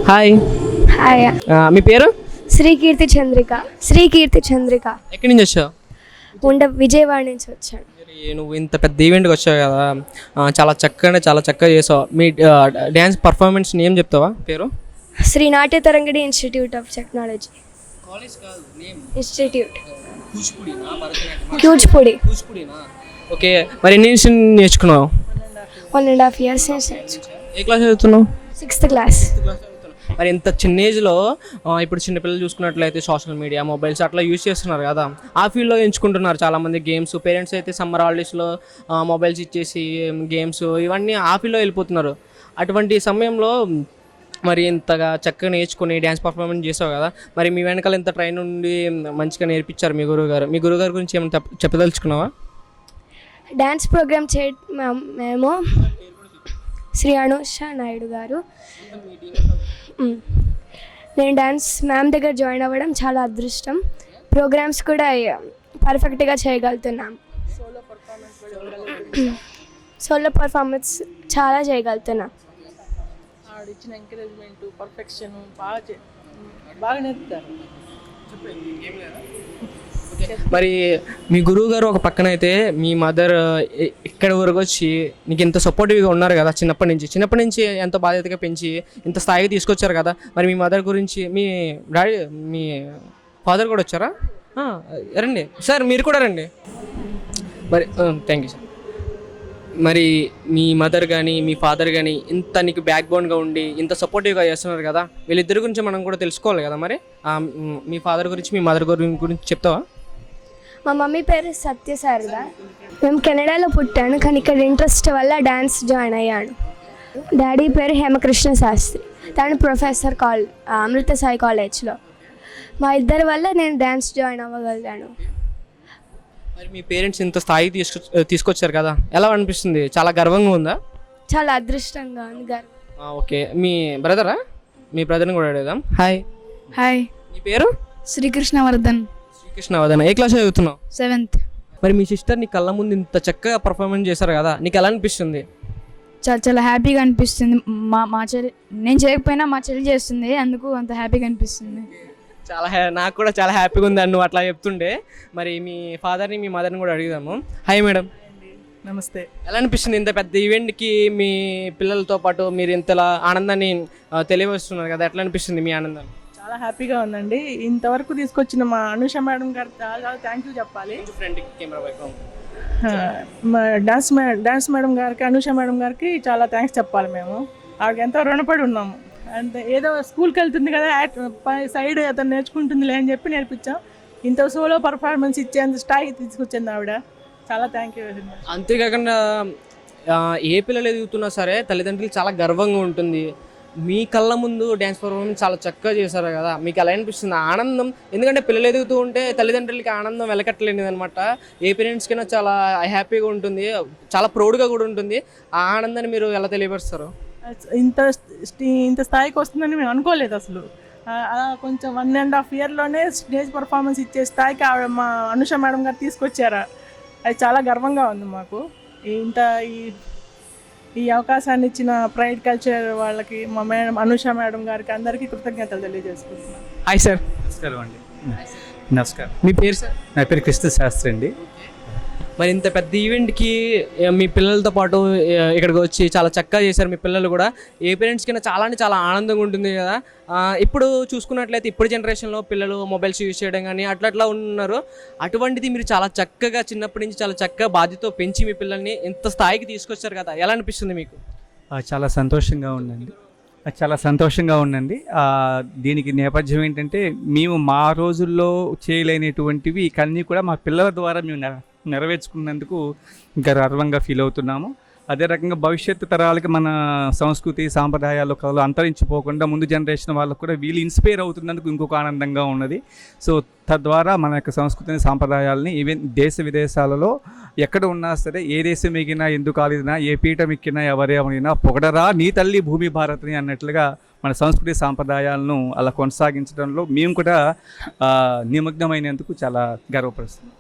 Hi. Hi. మీ పేరు? శ్రీకీర్తి చంద్రిక. ఎక్కడి నుంచి వచ్చావు? విజయవాడ నుంచి వచ్చాను. నువ్వు ఇంత పెద్ద ఈవెంట్కి వచ్చావు కదా, చాలా చక్కగా చేసావు. మీ డ్యాన్స్ పర్ఫార్మెన్స్ ఏం చెప్తావా? పేరు? Shri Natya Tarangini institute of technology. Institute Kuchipudi. Okay, మరి ఎన్ని ఇయర్స్ నేర్చుకున్నావు? 1.5 years నుంచి. ఏ క్లాస్ చదువుతున్నావు? 6th class. మరి ఇంత చిన్న ఏజ్లో ఇప్పుడు చిన్నపిల్లలు చూసుకున్నట్లయితే సోషల్ మీడియా, మొబైల్స్ అట్లా యూజ్ చేస్తున్నారు కదా, ఆ ఫీల్డ్లో ఎంచుకుంటున్నారు చాలామంది. గేమ్స్, పేరెంట్స్ అయితే సమ్మర్ హాలిడేస్లో మొబైల్స్ ఇచ్చేసి గేమ్స్ ఇవన్నీ ఆ ఫీల్డ్లో వెళ్ళిపోతున్నారు. అటువంటి సమయంలో మరి ఇంతగా చక్కగా నేర్చుకుని డ్యాన్స్ పర్ఫార్మెన్స్ చేసావు కదా, మరి మీ వెనకాల ఇంత ట్రైన్ ఉండి మంచిగా నేర్పించారు మీ గురువుగారు గురించి ఏమైనా చెప్పదలుచుకున్నావా? డ్యాన్స్ ప్రోగ్రామ్ మేము శ్రీ అనుష నాయుడు గారు. నేను డ్యాన్స్ మ్యామ్ దగ్గర జాయిన్ అవ్వడం చాలా అదృష్టం. ప్రోగ్రామ్స్ కూడా పర్ఫెక్ట్గా చేయగలుగుతున్నాం. సోలో పర్ఫార్మెన్స్ చాలా చేయగలుగుతున్నాం. ఇచ్చిన ఎంకరేజ్మెంట్, పర్ఫెక్షన్ బాగా నేర్పుతారు. మరి మీ గురువు గారు ఒక పక్కన అయితే మీ మదర్ ఇక్కడి వరకు వచ్చి నీకు ఇంత సపోర్టివ్గా ఉన్నారు కదా, చిన్నప్పటి నుంచి ఎంతో బాధ్యతగా పెంచి ఇంత స్థాయికి తీసుకొచ్చారు కదా. మరి మీ మదర్ గురించి మీ ఫాదర్ కూడా వచ్చారా? రండి సార్, మీరు కూడా రండి. మరి థ్యాంక్ యూ సార్. మరి మీ మదర్ కానీ మీ ఫాదర్ కానీ ఇంత నీకు బ్యాక్ బోన్గా ఉండి ఇంత సపోర్టివ్గా చేస్తున్నారు కదా, వీళ్ళిద్దరి గురించి మనం కూడా తెలుసుకోవాలి కదా. మరి మీ ఫాదర్ గురించి మీ మదర్ గురించి చెప్తావా? మా మమ్మీ పేరు సత్యశారద. మేము కెనడాలో పుట్టాను, కానీ ఇక్కడ ఇంట్రెస్ట్ వల్ల డ్యాన్స్ జాయిన్ అయ్యాను. డాడీ పేరు హేమకృష్ణ శాస్త్రి, తను ప్రొఫెసర్ అమృత సాయి కాలేజ్లో. మా ఇద్దరి వల్ల నేను డ్యాన్స్ జాయిన్ అవ్వగలిగాను. మరి మీ పేరెంట్స్ ఇంత స్థాయికి తీసుకొచ్చారు కదా, ఎలా అనిపిస్తుంది? చాలా గర్వంగా ఉందా? చాలా అదృష్టంగా ఉంది. ఓకే, మీ బ్రదర్ని కూడా అడుగుదాం. హాయ్. మీ పేరు? శ్రీకృష్ణవర్ధన్. ఏ క్లాస్ చదువుతున్నావు? 7th. మరి మీ సిస్టర్ నీ కళ్ళ ముందు ఇంత చక్కగా పర్ఫార్మెన్స్ చేశారు కదా, నీకు ఎలా అనిపిస్తుంది? చాలా హ్యాపీగా అనిపిస్తుంది. మా చెల్లి, నేను చేయకపోయినా మా చెల్లి చేస్తుంది, అందుకు అంత హ్యాపీగా అనిపిస్తుంది. నాకు కూడా చాలా హ్యాపీగా ఉంది నువ్వు అట్లా చెప్తుండే. మరి మీ ఫాదర్ని మీ మదర్ని కూడా అడుగుదాము. Hi madam. నమస్తే. ఎలా అనిపిస్తుంది ఇంత పెద్ద ఈవెంట్కి మీ పిల్లలతో పాటు మీరు ఇంతలా ఆనందాన్ని తెలియవస్తున్నారు కదా, ఎట్లా అనిపిస్తుంది మీ ఆనందం? చాలా హ్యాపీగా ఉందండి. ఇంతవరకు తీసుకొచ్చిన మా అనుష మేడం గారు చాలా థ్యాంక్ యూ చెప్పాలి. డాన్స్ మేడం గారికి, అనుష మేడం గారికి చాలా థ్యాంక్స్ చెప్పాలి. మేము ఆవిడకి ఎంతో రుణపడి ఉన్నాము. అండ్ ఏదో స్కూల్కి వెళ్తుంది కదా, సైడ్ అతను నేర్చుకుంటుందిలే అని చెప్పి నేర్పించాం. ఇంత సోలో పర్ఫార్మెన్స్ ఇచ్చేంత స్థాయికి తీసుకొచ్చింది ఆవిడ. చాలా థ్యాంక్ యూ వెరీ మచ్. అంతేకాకుండా ఏ పిల్లలు ఎదుగుతున్నా సరే తల్లిదండ్రులు చాలా గర్వంగా ఉంటుంది. మీ కళ్ళ ముందు డ్యాన్స్ పర్ఫార్మెన్స్ చాలా చక్కగా చేశారు కదా, మీకు ఎలా అనిపిస్తుంది ఆనందం? ఎందుకంటే పిల్లలు ఎదుగుతూ ఉంటే తల్లిదండ్రులకి ఆనందం వెలకట్టలేనిది అనమాట. ఏ పేరెంట్స్కైనా చాలా హ్యాపీగా ఉంటుంది, చాలా ప్రౌడ్గా కూడా ఉంటుంది. ఆ ఆనందాన్ని మీరు ఎలా తెలియపరుస్తారు? ఇంత స్థాయికి వస్తుందని మేము అనుకోలేదు అసలు. కొంచెం 1.5 yearలోనే స్టేజ్ పర్ఫార్మెన్స్ ఇచ్చే స్థాయికి ఆవిడ మా అనుష మేడం గారు తీసుకొచ్చారా, అది చాలా గర్వంగా ఉంది మాకు. ఈ అవకాశాన్ని ఇచ్చిన ప్రైడ్ కల్చర్ వాళ్ళకి, మా మేడం అనుష మేడం గారికి అందరికీ కృతజ్ఞతలు తెలియజేసుకుంటున్నాను. Hi sir. నమస్కారం అండి. నమస్కారం. మీ పేరు సార్? నా పేరు కృష్ణ శాస్త్రి అండి. మరి ఇంత పెద్ద ఈవెంట్కి మీ పిల్లలతో పాటు ఇక్కడికి వచ్చి చాలా చక్కగా చేశారు మీ పిల్లలు కూడా. ఏ పేరెంట్స్కైనా చాలా ఆనందంగా ఉంటుంది కదా. ఇప్పుడు చూసుకున్నట్లయితే ఇప్పుడు జనరేషన్లో పిల్లలు మొబైల్స్ యూజ్ చేయడం కానీ అట్లా ఉన్నారు. అటువంటిది మీరు చాలా చక్కగా చిన్నప్పటి నుంచి చాలా చక్కగా బాధ్యతతో పెంచి మీ పిల్లల్ని ఇంత స్థాయికి తీసుకొచ్చారు కదా, ఎలా అనిపిస్తుంది మీకు? చాలా సంతోషంగా ఉందండి. దీనికి నేపథ్యం ఏంటంటే, మేము మా రోజుల్లో చేయలేనటువంటివి ఇకన్నీ కూడా మా పిల్లల ద్వారా మేము నెరవేర్చుకున్నందుకు ఇంకా గర్వంగా ఫీల్ అవుతున్నాము. అదే రకంగా భవిష్యత్తు తరాలకి మన సంస్కృతి సాంప్రదాయాలు కళలు అంతరించిపోకుండా ముందు జనరేషన్ వాళ్ళకు కూడా వీళ్ళు ఇన్స్పైర్ అవుతున్నందుకు ఇంకొక ఆనందంగా ఉన్నది. సో తద్వారా మన యొక్క సంస్కృతిని సాంప్రదాయాలని ఈవెన్ దేశ విదేశాలలో ఎక్కడ ఉన్నా సరే, ఏ దేశం ఎగినా ఎందుకు ఆలినా, ఏ పీఠం ఎక్కినా ఎవరేమైనా పొగడరా నీ తల్లి భూమి భారత్ని అన్నట్లుగా మన సంస్కృతి సాంప్రదాయాలను అలా కొనసాగించడంలో మేము కూడా నిమగ్నమైనందుకు చాలా గర్వపరుస్తున్నాం.